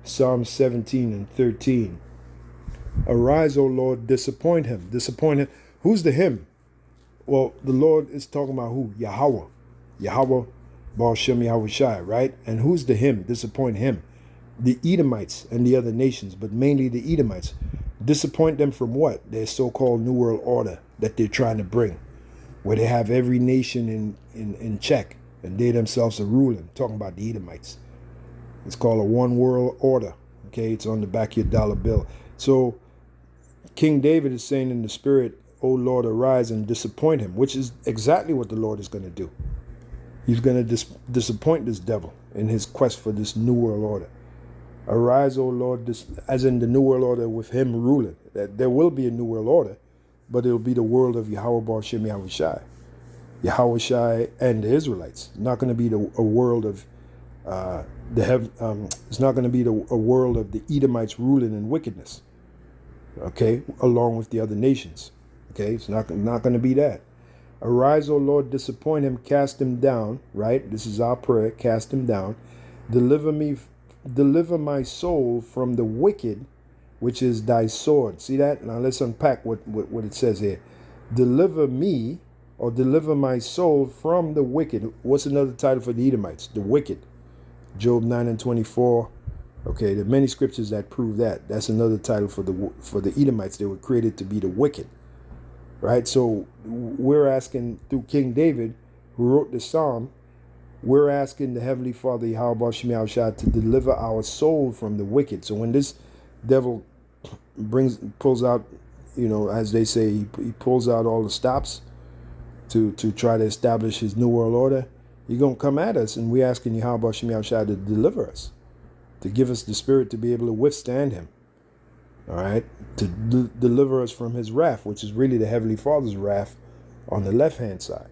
Psalm 17 and 13. Arise, O Lord, disappoint him. Disappoint him. Who's the him? Well, the Lord is talking about who? Yahweh. Yahweh, Baal Shem Yahweh Shai, right? And who's the him? Disappoint him. The Edomites and the other nations, but mainly the Edomites. Disappoint them from what? Their so-called New World Order that they're trying to bring, where they have every nation in check, and they themselves are ruling. Talking about the Edomites. It's called a one world order. Okay, it's on the back of your dollar bill. So King David is saying in the spirit, O Lord, arise and disappoint him, which is exactly what the Lord is going to do. He's going to disappoint this devil in his quest for this New World Order. Arise, O Lord, as in the New World Order with him ruling. That there will be a New World Order, but it'll be the world of Yahweh Baal Shem Yahweh Shai. Yahweh Shai and the Israelites. It's not going to be a world of it's not going to be a world of the Edomites ruling in wickedness. Okay, along with the other nations. Okay, it's not going to be that. Arise, O Lord, disappoint him, cast him down. Right, this is our prayer. Cast him down. Deliver my soul from the wicked, which is thy sword. See that? Now let's unpack what it says here. Deliver me, or deliver my soul from the wicked. What's another title for the Edomites? The wicked. Job 9 and 24. Okay, there are many scriptures that prove that. That's another title for the Edomites. They were created to be the wicked. Right? So we're asking through King David, who wrote the Psalm, we're asking the Heavenly Father, Yahweh Baal Shem Yahweh Shai, to deliver our soul from the wicked. So when this devil pulls out, as they say, he pulls out all the stops to try to establish his New World Order, he's going to come at us, and we're asking Yahweh Baal Shem Yahweh Shai to deliver us, to give us the spirit to be able to withstand him. All right, to deliver us from his wrath, which is really the Heavenly Father's wrath on the left-hand side.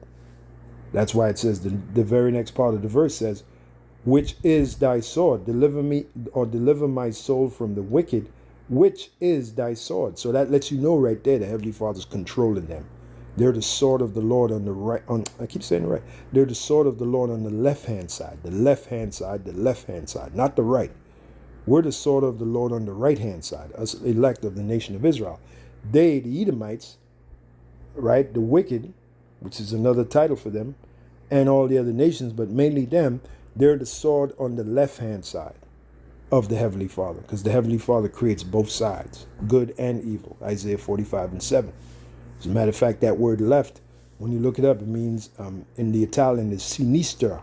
That's why it says, the very next part of the verse says, which is thy sword, deliver me, or deliver my soul from the wicked, which is thy sword. So that lets you know right there the Heavenly Father's controlling them. They're the sword of the Lord on the right, I keep saying it right. They're the sword of the Lord on the left-hand side, the left-hand side, the left-hand side, not the right. We're the sword of the Lord on the right-hand side, us elect of the nation of Israel. They, the Edomites, right, the wicked, which is another title for them, and all the other nations, but mainly them, they're the sword on the left-hand side of the Heavenly Father, because the Heavenly Father creates both sides, good and evil, Isaiah 45 and 7. As a matter of fact, that word left, when you look it up, it means, in the Italian, is sinistra,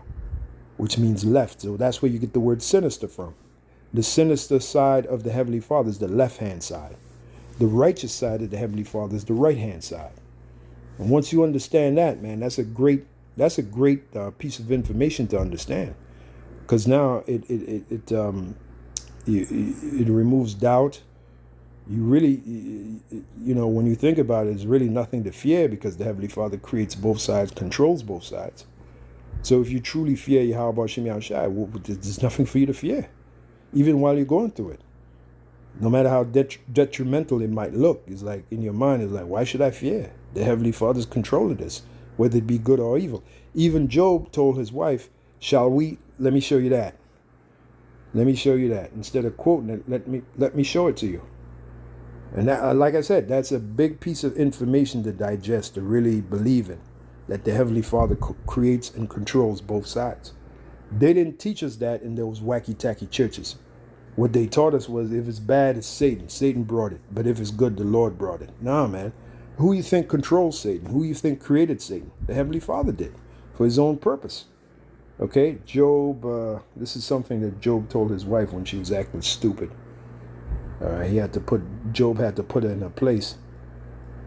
which means left. So that's where you get the word sinister from. The sinister side of the Heavenly Father is the left-hand side. The righteous side of the Heavenly Father is the right-hand side. And once you understand that, man, that's a great piece of information to understand, because now it removes doubt. You really, when you think about it, it's really nothing to fear, because the Heavenly Father creates both sides, controls both sides. So if you truly fear Yahweh Baal Shem Yahweh Shai, there's nothing for you to fear, even while you're going through it. No matter how detrimental it might look, it's like in your mind, it's like, why should I fear? The Heavenly Father's controlling this, whether it be good or evil. Even Job told his wife, let me show you that. Let me show you that. Instead of quoting it, let me show it to you. And that, like I said, that's a big piece of information to digest, to really believe in, that the Heavenly Father creates and controls both sides. They didn't teach us that in those wacky-tacky churches. What they taught us was, if it's bad, it's Satan. Satan brought it. But if it's good, the Lord brought it. Nah, man. Who you think controls Satan? Who you think created Satan? The Heavenly Father did, for his own purpose. Okay, Job, this is something that Job told his wife when she was acting stupid. Job had to put her in her place,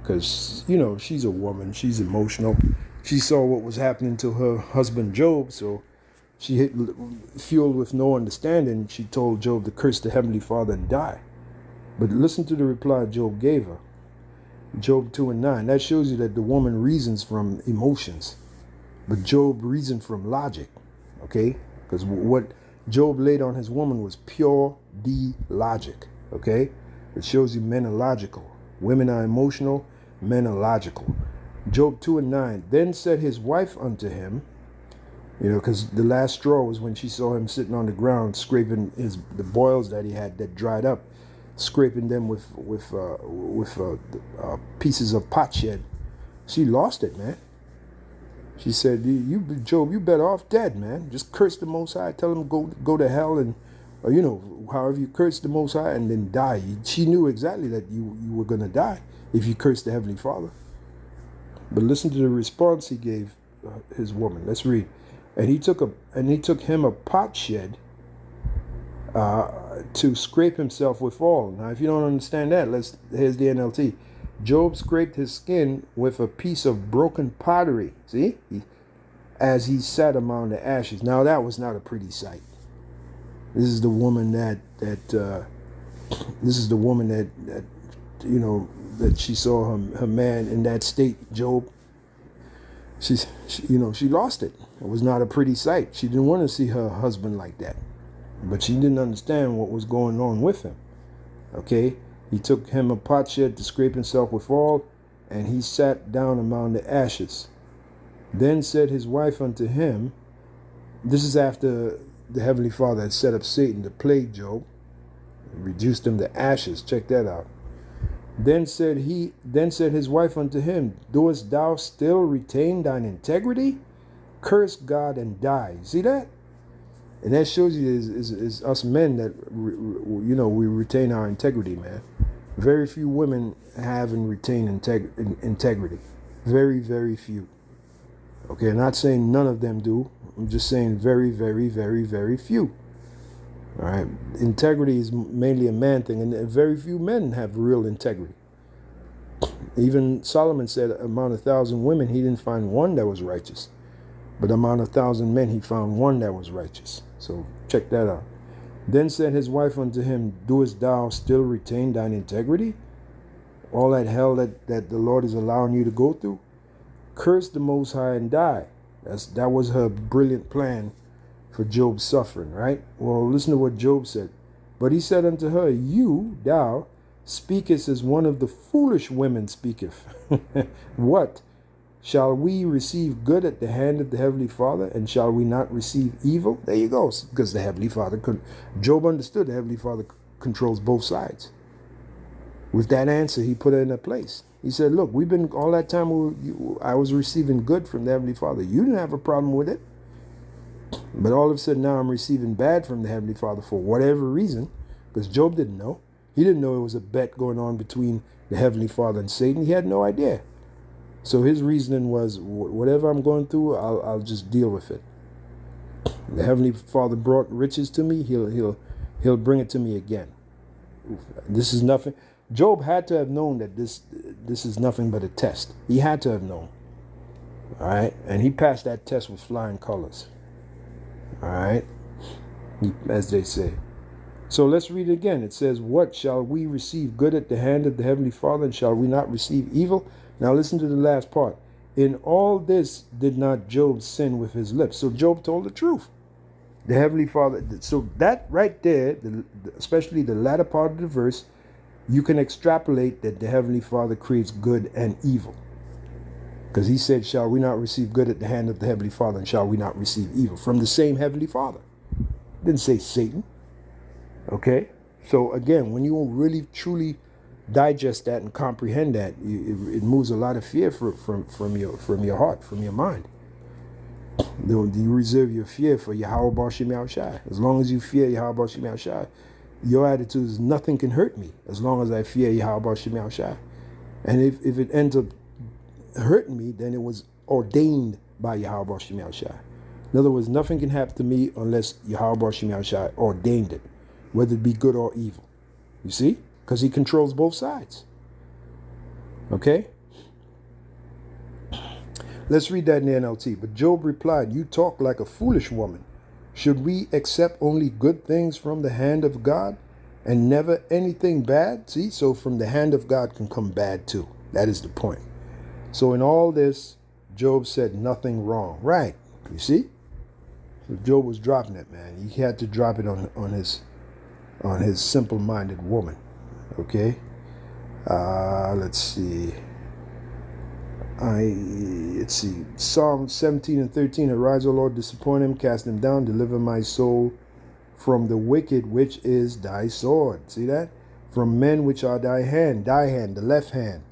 because, she's a woman. She's emotional. She saw what was happening to her husband, Job, so she, fueled with no understanding, she told Job to curse the Heavenly Father and die. But listen to the reply Job gave her. Job 2 and 9. That shows you that the woman reasons from emotions, but Job reasoned from logic. Okay? Because what Job laid on his woman was pure logic. Okay? It shows you men are logical. Women are emotional. Men are logical. Job 2 and 9. Then said his wife unto him, You know, because the last straw was when she saw him sitting on the ground scraping the boils that he had that dried up, scraping them with pieces of potsherd. She lost it, man. She said, Job, you better off dead, man. Just curse the Most High. Tell him go to hell and, or, you know, however you curse the Most High and then die. She knew exactly that you were going to die if you cursed the Heavenly Father. But listen to the response he gave his woman. Let's read. And he took him a potsherd to scrape himself withal. Now, if you don't understand that, here's the NLT. Job scraped his skin with a piece of broken pottery. See, as he sat among the ashes. Now, that was not a pretty sight. This is the woman that you know, that she saw her man in that state. Job. She lost it. It was not a pretty sight. She didn't want to see her husband like that. But she didn't understand what was going on with him. Okay? He took him a potsherd to scrape himself withal, and he sat down among the ashes. Then said his wife unto him, this is after the Heavenly Father had set up Satan to plague Job, reduced him to ashes. Check that out. Then said his wife unto him, doest thou still retain thine integrity? Curse God and die. See that? And that shows you is us men that, we retain our integrity, man. Very few women have and retain integrity. Very, very few. Okay, I'm not saying none of them do. I'm just saying very, very, very, very few. All right, integrity is mainly a man thing, and very few men have real integrity. Even Solomon said, among 1,000 women, he didn't find one that was righteous. But among 1,000 men, he found one that was righteous. So check that out. Then said his wife unto him, doest thou still retain thine integrity? All that hell that the Lord is allowing you to go through? Curse the Most High and die. That was her brilliant plan for Job's suffering, right? Well, listen to what Job said. But he said unto her, thou, speakest as one of the foolish women speaketh. What? Shall we receive good at the hand of the Heavenly Father, and shall we not receive evil? There you go. Because the Heavenly Father Job understood the Heavenly Father controls both sides. With that answer, he put it in a place. He said, look, we've been all that time I was receiving good from the Heavenly Father. You didn't have a problem with it. But all of a sudden now I'm receiving bad from the Heavenly Father for whatever reason, because Job didn't know. He didn't know it was a bet going on between the Heavenly Father and Satan. He had no idea. So his reasoning was, whatever I'm going through, I'll just deal with it. The Heavenly Father brought riches to me. He'll bring it to me again. This is nothing. Job had to have known that this is nothing but a test. He had to have known. All right, and he passed that test with flying colors. All right, as they say. So let's read it again. It says, what shall we receive good at the hand of the Heavenly Father, and shall we not receive evil? Now listen to the last part. In all this did not Job sin with his lips. So Job told the truth. The Heavenly Father. So that right there, especially the latter part of the verse, you can extrapolate that the Heavenly Father creates good and evil. Because he said, shall we not receive good at the hand of the Heavenly Father, and shall we not receive evil? From the same Heavenly Father. Didn't say Satan. Okay? So again, when you really truly digest that and comprehend that, it moves a lot of fear from your heart, from your mind. You reserve your fear for Yahweh Bar Shem Yahushai. As long as you fear Yahweh Bar Shem Yahushai, your attitude is nothing can hurt me as long as I fear Yahweh Bar Shem Yahushai. And if it ends up hurting me, then it was ordained by Yahweh Bar Shem Yahushai. In other words, nothing can happen to me unless Yahweh Bar Shem Yahushai ordained it, whether it be good or evil. You see? Because he controls both sides. Okay? Let's read that in the NLT. But Job replied, you talk like a foolish woman. Should we accept only good things from the hand of God and never anything bad? See, so from the hand of God can come bad too. That is the point. So in all this, Job said nothing wrong. Right. You see? So Job was dropping it, man. He had to drop it on his simple-minded woman. Okay, let's see. Let's see, Psalm 17 and 13. Arise, O Lord, disappoint him, cast him down, deliver my soul from the wicked, which is thy sword. See that? From men which are thy hand, the left hand,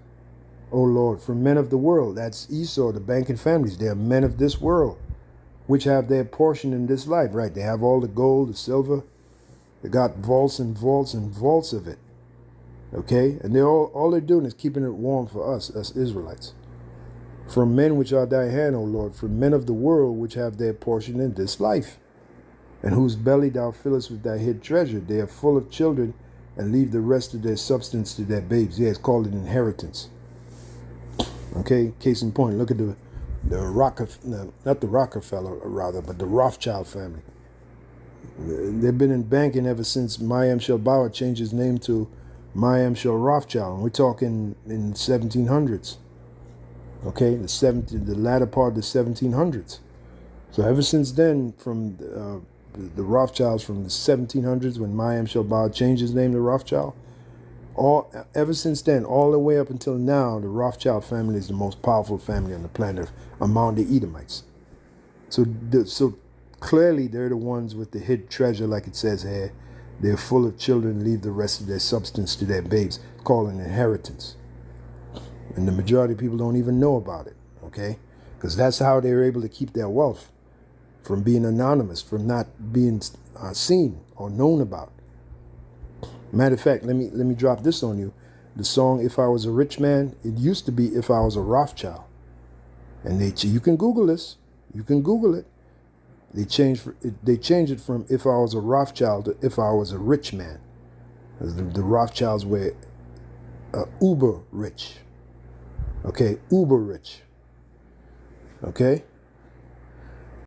O Lord, from men of the world. That's Esau, the banking families. They are men of this world, which have their portion in this life, right? They have all the gold, the silver. They got vaults and vaults and vaults of it. Okay? And all they're doing is keeping it warm for us Israelites. From men which are thy hand, O Lord, from men of the world, which have their portion in this life, and whose belly thou fillest with thy hid treasure. They are full of children, and leave the rest of their substance to their babes. Yeah, it's called an inheritance. Okay, case in point, look at the not the Rockefeller, rather, but the Rothschild family. They've been in banking ever since Mayim Shel Bauer changed his name to Mayim Shel Rothschild. And we're talking in 1700s. Okay, the latter part of the 1700s. So ever since then, from the Rothschilds, from the 1700s, when Mayim Shel Bauer changed his name to Rothschild, ever since then, all the way up until now, the Rothschild family is the most powerful family on the planet among the Edomites. So clearly they're the ones with the hid treasure, like it says here. They're full of children, leave the rest of their substance to their babes, called an inheritance. And the majority of people don't even know about it, okay? Because that's how they're able to keep their wealth from being anonymous, from not being seen or known about. Matter of fact, let me drop this on you. The song "If I Was a Rich Man," it used to be "If I Was a Rothschild," and you can Google this. You can Google it. They changed it from "If I Was a Rothschild" to "If I Was a Rich Man," because the Rothschilds were uber rich. Okay, uber rich. Okay.